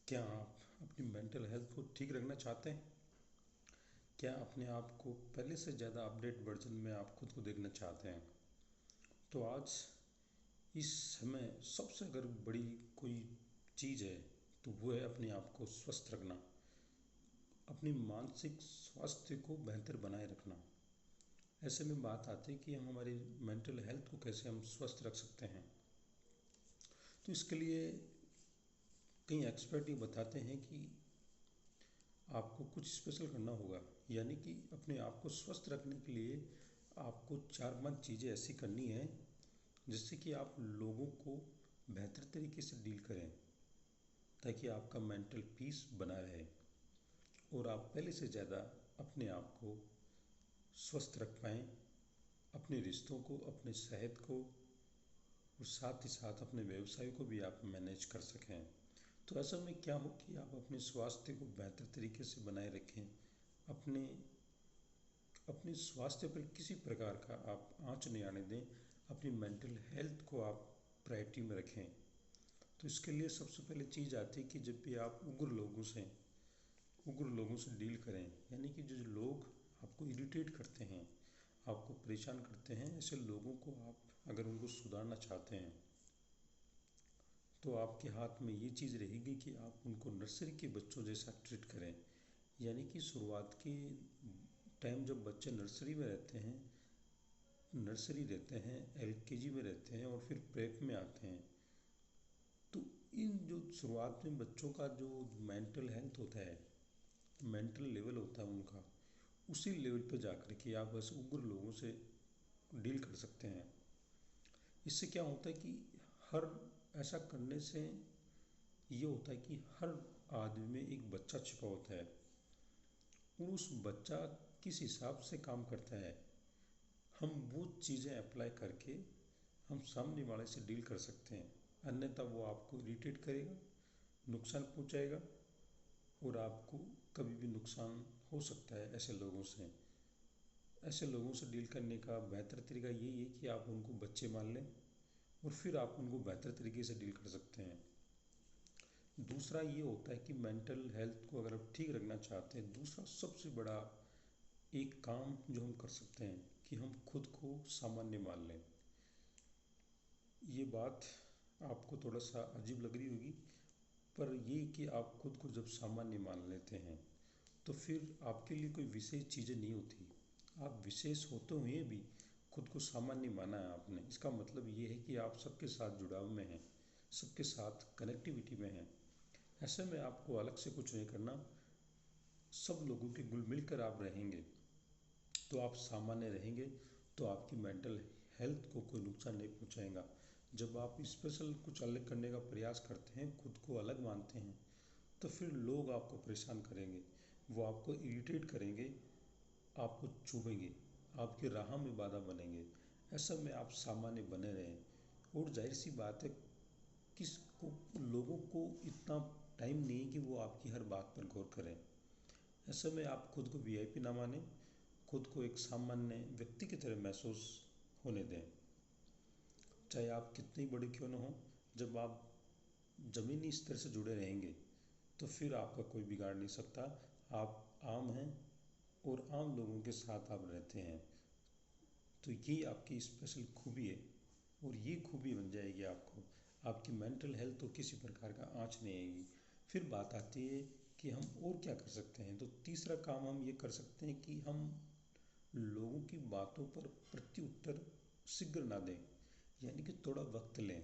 क्या आप अपनी मेंटल हेल्थ को ठीक रखना चाहते हैं? क्या अपने आप को पहले से ज़्यादा अपडेट वर्जन में आप खुद को देखना चाहते हैं? तो आज इस समय सबसे अगर बड़ी कोई चीज़ है तो वो है अपने आप को स्वस्थ रखना, अपनी मानसिक स्वास्थ्य को बेहतर बनाए रखना। ऐसे में बात आती है कि हम हमारी मेंटल हेल्थ को कैसे हम स्वस्थ रख सकते हैं। तो इसके लिए कई एक्सपर्ट ये बताते हैं कि आपको कुछ स्पेशल करना होगा, यानी कि अपने आप को स्वस्थ रखने के लिए आपको 4-5 चीज़ें ऐसी करनी है जिससे कि आप लोगों को बेहतर तरीके से डील करें, ताकि आपका मेंटल पीस बना रहे और आप पहले से ज़्यादा अपने आप को स्वस्थ रख पाएँ, अपने रिश्तों को, अपने सेहत को और साथ ही साथ अपने व्यवसाय को भी आप मैनेज कर सकें। तो ऐसा में क्या हो कि आप अपने स्वास्थ्य को बेहतर तरीके से बनाए रखें, अपने अपने स्वास्थ्य पर किसी प्रकार का आप आँच नहीं आने दें, अपनी मेंटल हेल्थ को आप प्रायोरिटी में रखें। तो इसके लिए सबसे पहले चीज़ आती है कि जब भी आप उग्र लोगों से डील करें, यानी कि जो लोग आपको इरिटेट करते हैं, आपको परेशान करते हैं, ऐसे लोगों को आप अगर उनको सुधारना चाहते हैं तो आपके हाथ में ये चीज़ रहेगी कि आप उनको नर्सरी के बच्चों जैसा ट्रीट करें। यानी कि शुरुआत के टाइम जब बच्चे नर्सरी रहते हैं, एलकेजी में रहते हैं और फिर प्रेप में आते हैं, तो इन जो शुरुआत में बच्चों का जो मेंटल हेल्थ होता है, मेंटल लेवल होता है उनका, उसी लेवल पर जाकर के आप बस उग्र लोगों से डील कर सकते हैं। इससे क्या होता है कि हर ऐसा करने से ये होता है कि हर आदमी में एक बच्चा छिपा होता है और उस बच्चा किस हिसाब से काम करता है, हम वो चीज़ें अप्लाई करके हम सामने वाले से डील कर सकते हैं। अन्यथा वो आपको इरिटेट करेगा, नुकसान पहुंचाएगा और आपको कभी भी नुकसान हो सकता है। ऐसे लोगों से डील करने का बेहतर तरीका यही है कि आप उनको बच्चे मान लें और फिर आप उनको बेहतर तरीके से डील कर सकते हैं। दूसरा ये होता है कि मेंटल हेल्थ को अगर आप ठीक रखना चाहते हैं, दूसरा सबसे बड़ा एक काम जो हम कर सकते हैं कि हम खुद को सामान्य मान लें। ये बात आपको थोड़ा सा अजीब लग रही होगी, पर ये कि आप खुद को जब सामान्य मान लेते हैं तो फिर आपके लिए कोई विशेष चीज़ें नहीं होती। आप विशेष होते हुए भी खुद को सामान्य माना है आपने, इसका मतलब ये है कि आप सबके साथ जुड़ाव में हैं, सबके साथ कनेक्टिविटी में हैं। ऐसे में आपको अलग से कुछ नहीं करना, सब लोगों के घुल मिल कर आप रहेंगे तो आप सामान्य रहेंगे, तो आपकी मेंटल हेल्थ को कोई नुकसान नहीं पहुंचाएगा। जब आप स्पेशल कुछ अलग करने का प्रयास करते हैं, खुद को अलग मानते हैं, तो फिर लोग आपको परेशान करेंगे, वो आपको इरिटेट करेंगे, आपको चुभेंगे, आपकी राह में बाधा बनेंगे। ऐसा में आप सामान्य बने रहें और जाहिर सी बात है, किसको लोगों को इतना टाइम नहीं है कि वो आपकी हर बात पर गौर करें। ऐसे में आप खुद को वीआईपी ना मानें, खुद को एक सामान्य व्यक्ति की तरह महसूस होने दें, चाहे आप कितनी बड़े क्यों न हों। जब आप ज़मीनी स्तर से जुड़े रहेंगे तो फिर आपका कोई बिगाड़ नहीं सकता। आप आम हैं और आम लोगों के साथ आप रहते हैं, तो ये आपकी स्पेशल खूबी है और ये खूबी बन जाएगी आपको। आपकी मेंटल हेल्थ तो किसी प्रकार का आँच नहीं आएगी। फिर बात आती है कि हम और क्या कर सकते हैं। तो तीसरा काम हम ये कर सकते हैं कि हम लोगों की बातों पर प्रत्युत्तर शीघ्र ना दें, यानी कि थोड़ा वक्त लें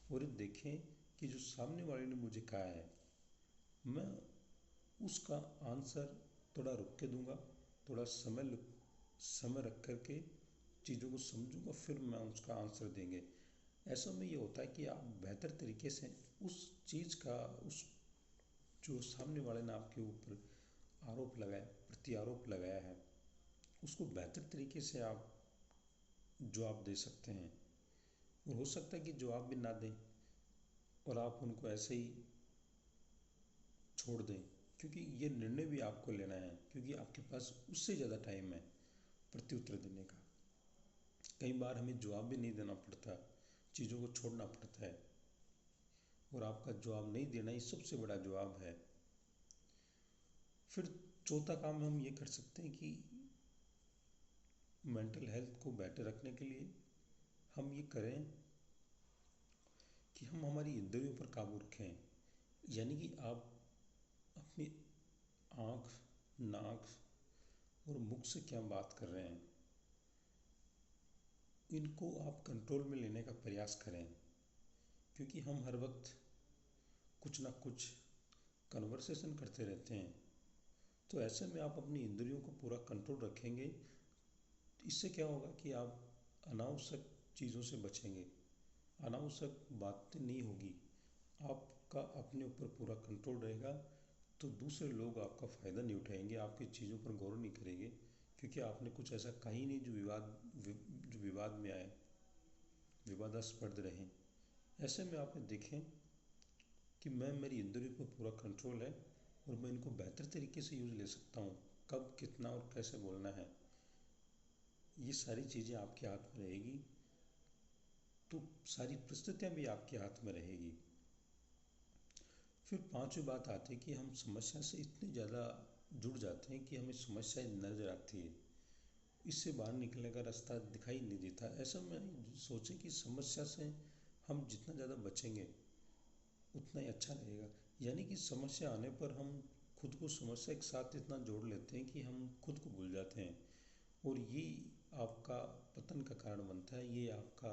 और ये देखें कि जो सामने वाले ने मुझे कहा है, मैं उसका आंसर थोड़ा रुक के दूंगा, थोड़ा समय रख कर के चीज़ों को समझूंगा, फिर मैं उसका आंसर देंगे। ऐसा में ये होता है कि आप बेहतर तरीके से उस चीज़ का, उस जो सामने वाले ने आपके ऊपर आरोप लगाया, प्रत्यारोप लगाया है, उसको बेहतर तरीके से आप जवाब दे सकते हैं। और हो सकता है कि जवाब भी ना दें और आप उनको ऐसे ही छोड़ दें, क्योंकि ये निर्णय भी आपको लेना है, क्योंकि आपके पास उससे ज़्यादा टाइम है प्रत्युत्तर देने का। कई बार हमें जवाब भी नहीं देना पड़ता, चीज़ों को छोड़ना पड़ता है। और आपका जवाब नहीं देना ही सबसे बड़ा जवाब है। फिर चौथा काम हम ये कर सकते हैं कि मेंटल हेल्थ को बेटर रखने के लिए हम ये करें कि हम हमारी इंद्रियों पर काबू रखें। यानी कि आप अपनी आँख, नाक और मुख से क्या बात कर रहे हैं, इनको आप कंट्रोल में लेने का प्रयास करें। क्योंकि हम हर वक्त कुछ ना कुछ कन्वर्सेशन करते रहते हैं, तो ऐसे में आप अपनी इंद्रियों को पूरा कंट्रोल रखेंगे। इससे क्या होगा कि आप अनावश्यक चीज़ों से बचेंगे, अनावश्यक बातें नहीं होगी, आपका अपने ऊपर पूरा कंट्रोल रहेगा। तो दूसरे लोग आपका फ़ायदा नहीं उठाएंगे, आपकी चीज़ों पर गौर नहीं करेंगे, क्योंकि आपने कुछ ऐसा कहा ही नहीं जो विवाद में आए, विवादास्पद रहें। ऐसे में आपने देखें कि मेरी इंद्रियों पर पूरा कंट्रोल है और मैं इनको बेहतर तरीके से यूज़ ले सकता हूँ। कब, कितना और कैसे बोलना है, ये सारी चीज़ें आपके हाथ में रहेगी, तो सारी परिस्थितियाँ भी आपके हाथ में रहेगी। फिर पांचवी बात आती है कि हम समस्या से इतने ज़्यादा जुड़ जाते हैं कि हमें समस्या नज़र आती है, इससे बाहर निकलने का रास्ता दिखाई नहीं देता। ऐसा में सोचें कि समस्या से हम जितना ज़्यादा बचेंगे उतना ही अच्छा रहेगा। यानी कि समस्या आने पर हम खुद को समस्या के साथ इतना जोड़ लेते हैं कि हम खुद को भूल जाते हैं, और ये आपका पतन का कारण बनता है। ये आपका,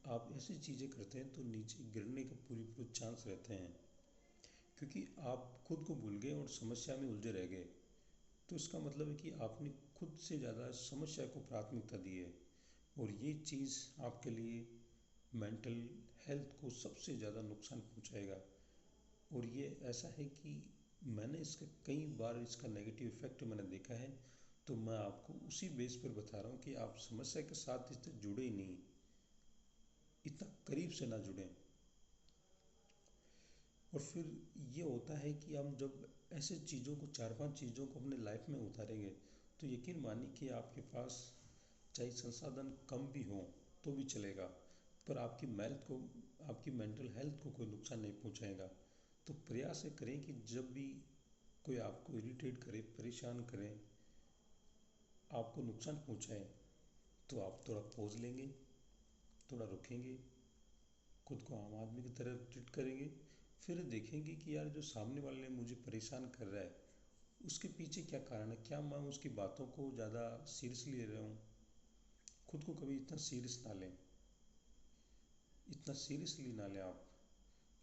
आप ऐसी चीज़ें करते हैं तो नीचे गिरने के पूरे चांस रहते हैं, क्योंकि आप खुद को भूल गए और समस्या में उलझे रह गए। तो इसका मतलब है कि आपने खुद से ज़्यादा समस्या को प्राथमिकता दी है, और ये चीज़ आपके लिए मेंटल हेल्थ को सबसे ज़्यादा नुकसान पहुंचाएगा। और ये ऐसा है कि मैंने इसका कई बार इसका नेगेटिव इफ़ेक्ट मैंने देखा है, तो मैं आपको उसी बेस पर बता रहा हूँ कि आप समस्या के साथ इतने जुड़े ही नहीं, इतना करीब से ना जुड़ें। और फिर ये होता है कि हम जब ऐसे चीज़ों को, चार पांच चीज़ों को अपने लाइफ में उतारेंगे, तो यकीन मानिए कि आपके पास चाहे संसाधन कम भी हों तो भी चलेगा, पर आपकी मेंटल हेल्थ को कोई नुकसान नहीं पहुंचाएगा। तो प्रयास करें कि जब भी कोई आपको इरिटेट करे, परेशान करें, आपको नुकसान पहुंचाए, तो आप थोड़ा पॉज लेंगे, थोड़ा रुकेंगे, खुद को आम आदमी की तरह ट्रीट करेंगे। फिर देखेंगे कि यार जो सामने वाले ने मुझे परेशान कर रहा है उसके पीछे क्या कारण है, क्या मैं उसकी बातों को ज़्यादा सीरियसली ले रहा हूँ। खुद को कभी इतना सीरियस ना लें, इतना सीरियसली ना लें आप,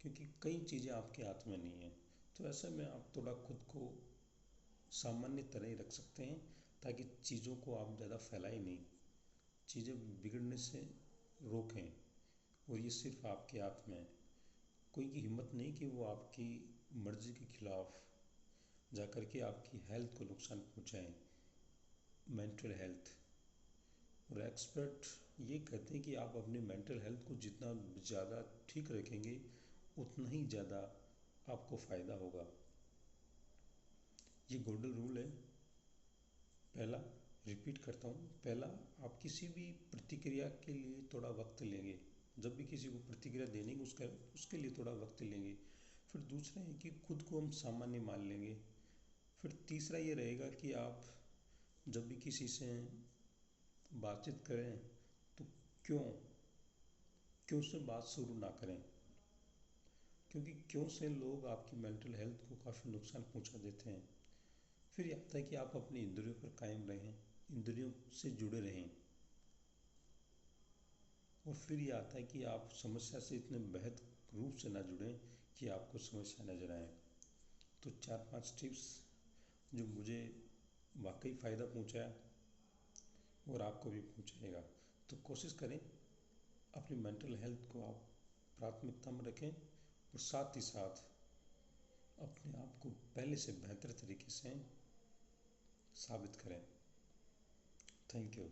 क्योंकि कई चीज़ें आपके हाथ में नहीं हैं। तो ऐसे में आप थोड़ा खुद को सामान्य तरह ही रख सकते हैं, ताकि चीज़ों को आप ज़्यादा फैलाएं नहीं, चीज़ें बिगड़ने से रोकें। और ये सिर्फ आपके हाथ में है। कोई की हिम्मत नहीं कि वो आपकी मर्ज़ी के खिलाफ जा कर के आपकी हेल्थ को नुकसान पहुंचाएं, मेंटल हेल्थ। और एक्सपर्ट ये कहते हैं कि आप अपनी मेंटल हेल्थ को जितना ज़्यादा ठीक रखेंगे उतना ही ज़्यादा आपको फ़ायदा होगा। ये गोल्डन रूल है। पहला, रिपीट करता हूँ, पहला, आप किसी भी प्रतिक्रिया के लिए थोड़ा वक्त लेंगे। जब भी किसी को प्रतिक्रिया देने की उसके लिए थोड़ा वक्त लेंगे। फिर दूसरा है कि खुद को हम सामान्य मान लेंगे। फिर तीसरा ये रहेगा कि आप जब भी किसी से बातचीत करें तो क्यों क्यों से बात शुरू ना करें, क्योंकि क्यों से लोग आपकी मेंटल हेल्थ को काफ़ी नुकसान पहुंचा देते हैं। फिर ये आता है कि आप अपनी इंद्रियों पर कायम रहें, इंद्रियों से जुड़े रहें। और फिर ये आता है कि आप समस्या से इतने बेहतर रूप से ना जुड़ें कि आपको समस्या नज़र आए। तो चार पांच टिप्स जो मुझे वाकई फ़ायदा पहुंचाया और आपको भी पहुंचाएगा। तो कोशिश करें अपनी मेंटल हेल्थ को आप प्राथमिकता में रखें, और साथ ही साथ अपने आप को पहले से बेहतर तरीके से साबित करें। Thank you.